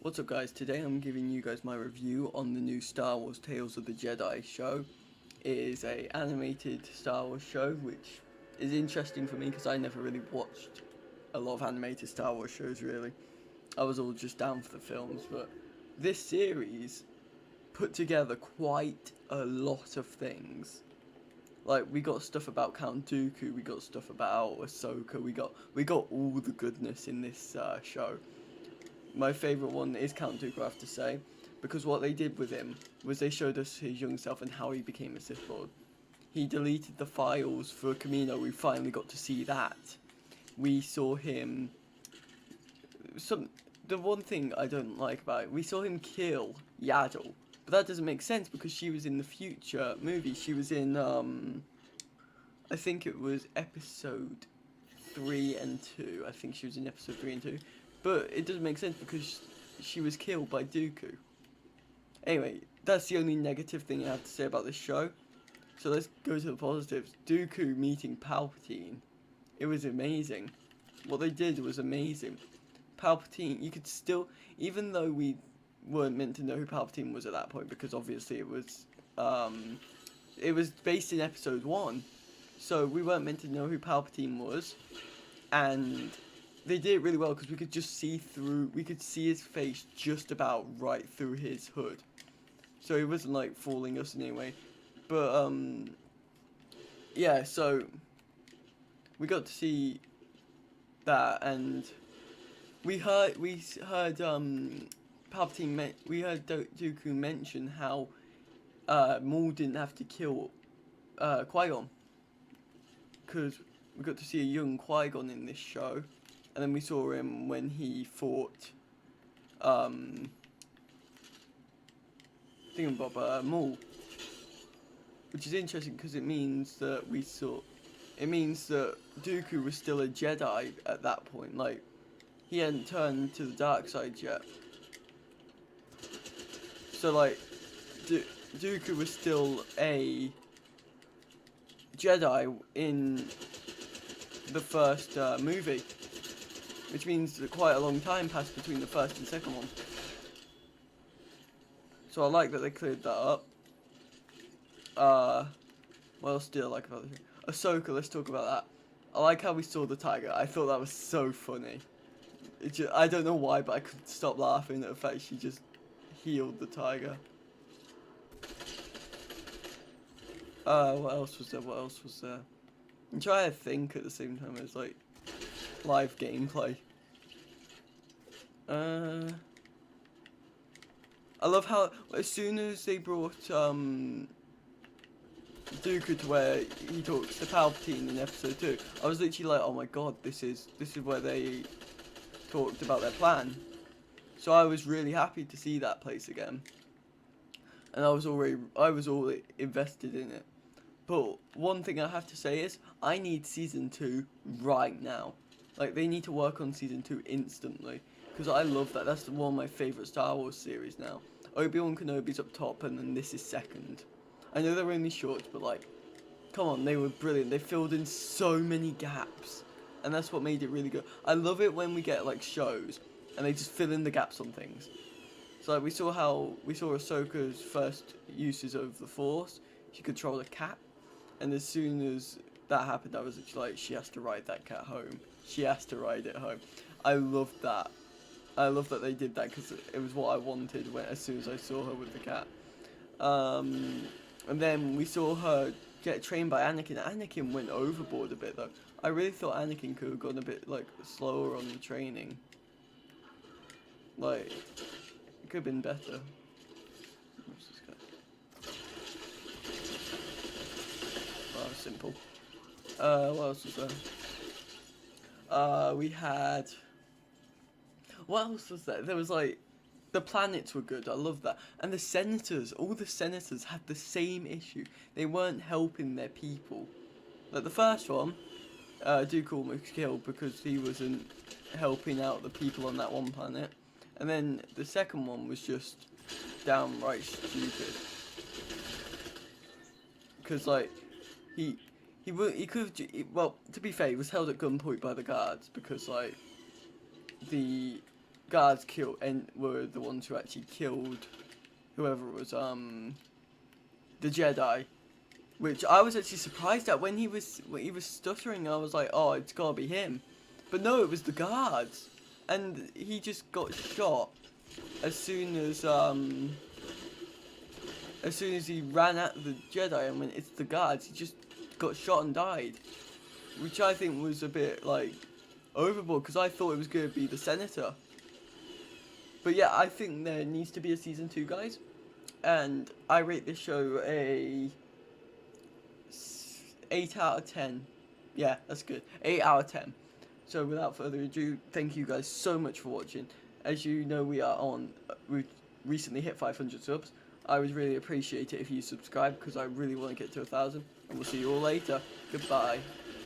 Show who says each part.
Speaker 1: What's up guys, today I'm giving you guys my review on the new Star Wars Tales of the Jedi show. It is a animated Star Wars show which is interesting for me because I never really watched a lot of animated Star Wars shows really. I was all just down for the films, but this series put together quite a lot of things. Like, we got stuff about Count Dooku, we got stuff about Ahsoka, we got all the goodness in this show. My favourite one is Count Dooku, I have to say, because what they did with him was they showed us his young self and how he became a Sith Lord. He deleted the files for Kamino, we finally got to see that. We saw him... The one thing I don't like about it, we saw him kill Yaddle, but that doesn't make sense because she was in the future movie. She was in, I think it was episode 3 and 2. I think she was in episode 3 and 2. But it doesn't make sense because she was killed by Dooku. Anyway, that's the only negative thing I have to say about this show. So let's go to the positives. Dooku meeting Palpatine. It was amazing. What they did was amazing. Palpatine, you could still, even though we weren't meant to know who Palpatine was at that point, because obviously it was based in episode 1. So we weren't meant to know who Palpatine was. And they did it really well because we could just see through, we could see his face just about right through his hood. So he wasn't like fooling us in any way. But, yeah, so we got to see that, and we heard Palpatine, we heard Dooku mention how Maul didn't have to kill Qui-Gon. Because we got to see a young Qui-Gon in this show. And then we saw him when he fought Maul, which is interesting because it means that Dooku was still a Jedi at that point. Like, he hadn't turned to the dark side yet. So like, Dooku was still a Jedi in the first movie. Which means that quite a long time passed between the first and second one. So I like that they cleared that up. What else do I like about this? Ahsoka, let's talk about that. I like how we saw the tiger. I thought that was so funny. I don't know why, but I couldn't stop laughing at the fact she just healed the tiger. What else was there? I'm trying to think at the same time as like live gameplay. I love how as soon as they brought Dooku to where he talks to Palpatine in episode 2, I was literally like, oh my god, this is where they talked about their plan. So I was really happy to see that place again, and I was all invested in it. But one thing I have to say is I need season 2 right now. Like, they need to work on season 2 instantly. Because I love that. That's one of my favourite Star Wars series now. Obi-Wan Kenobi's up top, and then this is second. I know they're only shorts, but like, come on, they were brilliant. They filled in so many gaps. And that's what made it really good. I love it when we get like shows, and they just fill in the gaps on things. So like, we saw Ahsoka's first uses of the Force. She controlled a cat. And as soon as that happened, I was like, she has to ride that cat home. She has to ride it home. I love that. I love that they did that because it was what I wanted as soon as I saw her with the cat. And then we saw her get trained by Anakin. Anakin went overboard a bit though. I really thought Anakin could have gone a bit like slower on the training. Like, it could have been better. What's this guy? Well, simple. What else was there? We had... What else was there? There was like... The planets were good, I love that. And the senators, all the senators had the same issue. They weren't helping their people. Like the first one, Dooku almost killed because he wasn't helping out the people on that one planet. And then the second one was just downright stupid. Because like, he could have, well, to be fair, he was held at gunpoint by the guards because, like, guards killed and were the ones who actually killed whoever it was, the Jedi. Which I was actually surprised at when he was stuttering. I was like, oh, it's gotta be him, but no, it was the guards, and he just got shot as soon as he ran at the Jedi and went, it's the guards. He just got shot and died, which I think was a bit like overboard because I thought it was gonna be the senator. But yeah, I think there needs to be a season 2, guys, and I rate this show a 8 out of 10. Yeah, that's good. 8 out of 10. So without further ado, thank you guys so much for watching. As you know, we've recently hit 500 subs. I would really appreciate it if you subscribe because I really want to get to 1,000. And we'll see you all later. Goodbye.